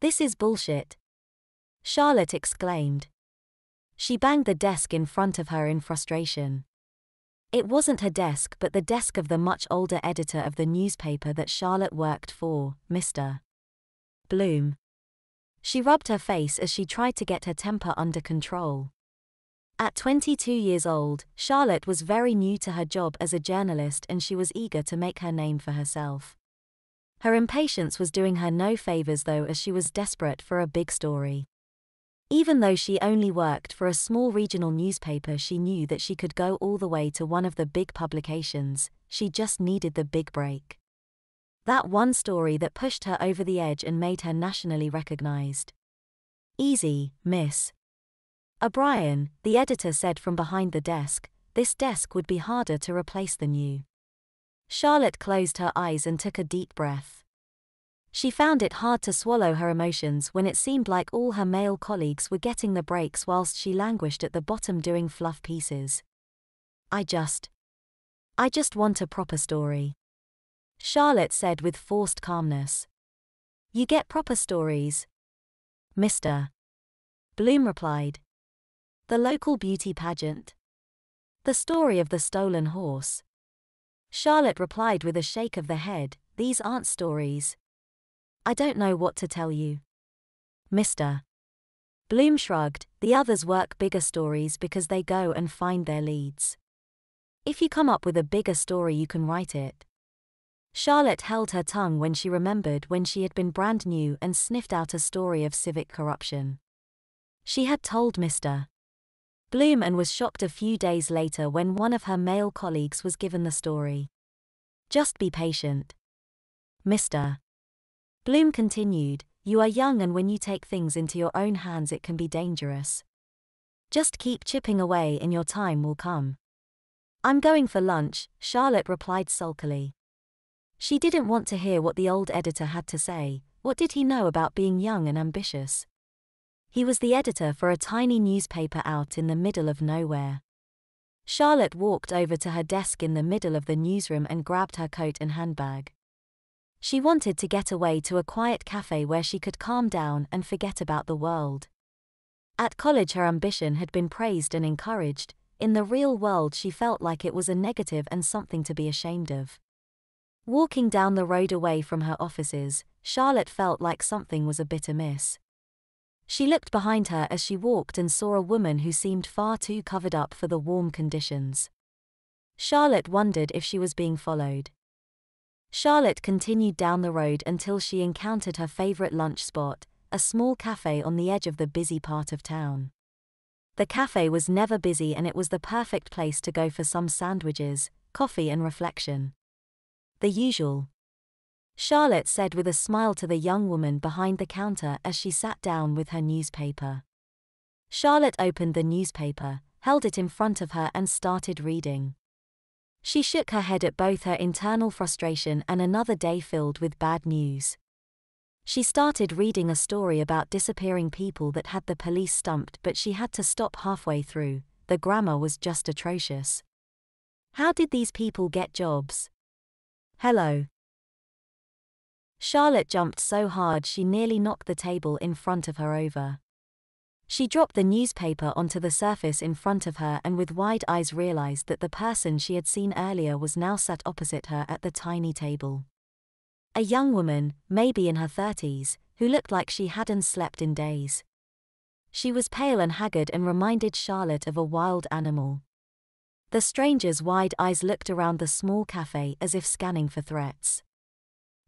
"This is bullshit," Charlotte exclaimed. She banged the desk in front of her in frustration. It wasn't her desk but the desk of the much older editor of the newspaper that Charlotte worked for, Mr. Bloom. She rubbed her face as she tried to get her temper under control. At 22 years old, Charlotte was very new to her job as a journalist and she was eager to make her name for herself. Her impatience was doing her no favors though, as she was desperate for a big story. Even though she only worked for a small regional newspaper, she knew that she could go all the way to one of the big publications. She just needed the big break. That one story that pushed her over the edge and made her nationally recognized. "Easy, Miss O'Brien," the editor said from behind the desk. "This desk would be harder to replace than you." Charlotte closed her eyes and took a deep breath. She found it hard to swallow her emotions when it seemed like all her male colleagues were getting the breaks whilst she languished at the bottom doing fluff pieces. I just want a proper story," Charlotte said with forced calmness. "You get proper stories, Mr. Bloom replied. "The local beauty pageant? The story of the stolen horse?" Charlotte replied with a shake of the head. "These aren't stories. I don't know what to tell you." Mr. Bloom shrugged. "The others work bigger stories because they go and find their leads. If you come up with a bigger story you can write it." Charlotte held her tongue when she remembered when she had been brand new and sniffed out a story of civic corruption. She had told Mr. Bloom and was shocked a few days later when one of her male colleagues was given the story. "Just be patient," Mr. Bloom continued. "You are young and when you take things into your own hands it can be dangerous. Just keep chipping away and your time will come." "I'm going for lunch," Charlotte replied sulkily. She didn't want to hear what the old editor had to say. What did he know about being young and ambitious? He was the editor for a tiny newspaper out in the middle of nowhere. Charlotte walked over to her desk in the middle of the newsroom and grabbed her coat and handbag. She wanted to get away to a quiet cafe where she could calm down and forget about the world. At college her ambition had been praised and encouraged. In the real world she felt like it was a negative and something to be ashamed of. Walking down the road away from her offices, Charlotte felt like something was a bit amiss. She looked behind her as she walked and saw a woman who seemed far too covered up for the warm conditions. Charlotte wondered if she was being followed. Charlotte continued down the road until she encountered her favorite lunch spot, a small cafe on the edge of the busy part of town. The cafe was never busy and it was the perfect place to go for some sandwiches, coffee and reflection. "The usual," Charlotte said with a smile to the young woman behind the counter as she sat down with her newspaper. Charlotte opened the newspaper, held it in front of her and started reading. She shook her head at both her internal frustration and another day filled with bad news. She started reading a story about disappearing people that had the police stumped, but she had to stop halfway through. The grammar was just atrocious. How did these people get jobs? Hello. Charlotte jumped so hard she nearly knocked the table in front of her over. She dropped the newspaper onto the surface in front of her and with wide eyes realized that the person she had seen earlier was now sat opposite her at the tiny table. A young woman, maybe in her 30s, who looked like she hadn't slept in days. She was pale and haggard and reminded Charlotte of a wild animal. The stranger's wide eyes looked around the small cafe as if scanning for threats.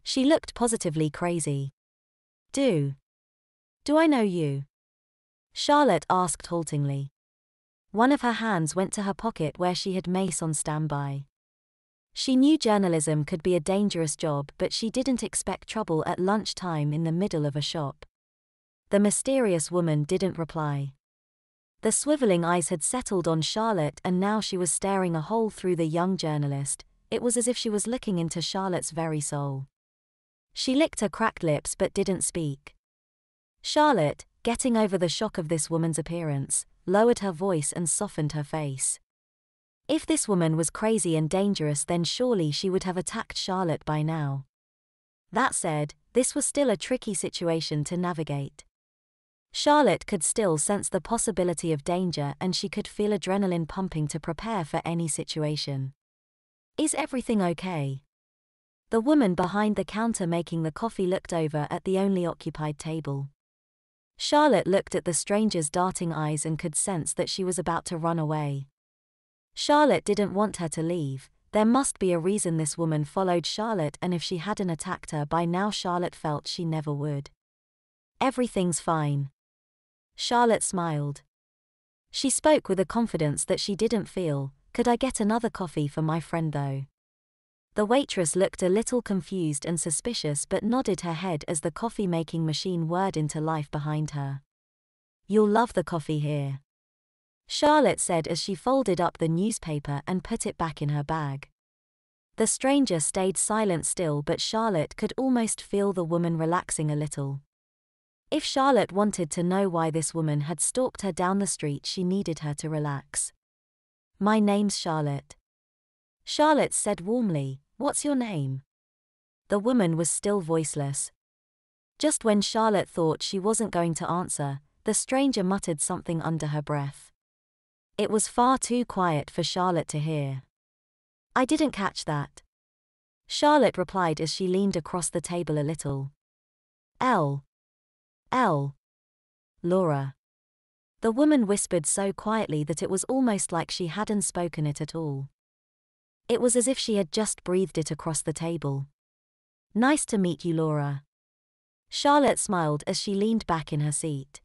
She looked positively crazy. Do I know you?" Charlotte asked haltingly. One of her hands went to her pocket where she had mace on standby. She knew journalism could be a dangerous job, but she didn't expect trouble at lunchtime in the middle of a shop. The mysterious woman didn't reply. The swiveling eyes had settled on Charlotte and now she was staring a hole through the young journalist. It was as if she was looking into Charlotte's very soul. She licked her cracked lips but didn't speak. Charlotte, getting over the shock of this woman's appearance, lowered her voice and softened her face. If this woman was crazy and dangerous then surely she would have attacked Charlotte by now. That said, This was still a tricky situation to navigate. Charlotte could still sense the possibility of danger and she could feel adrenaline pumping to prepare for any situation. "Is everything okay?" The woman behind the counter making the coffee looked over at the only occupied table. Charlotte looked at the stranger's darting eyes and could sense that she was about to run away. Charlotte didn't want her to leave. There must be a reason this woman followed Charlotte, and if she hadn't attacked her by now, Charlotte felt she never would. "Everything's fine." Charlotte smiled. She spoke with a confidence that she didn't feel. "Could I get another coffee for my friend though?" The waitress looked a little confused and suspicious but nodded her head as the coffee-making machine whirred into life behind her. "You'll love the coffee here," Charlotte said as she folded up the newspaper and put it back in her bag. The stranger stayed silent still, but Charlotte could almost feel the woman relaxing a little. If Charlotte wanted to know why this woman had stalked her down the street, she needed her to relax. "My name's Charlotte," Charlotte said warmly. "What's your name?" The woman was still voiceless. Just when Charlotte thought she wasn't going to answer, the stranger muttered something under her breath. It was far too quiet for Charlotte to hear. "I didn't catch that," Charlotte replied as she leaned across the table a little. L. Laura." The woman whispered so quietly that it was almost like she hadn't spoken it at all. It was as if she had just breathed it across the table. "Nice to meet you, Laura." Charlotte smiled as she leaned back in her seat.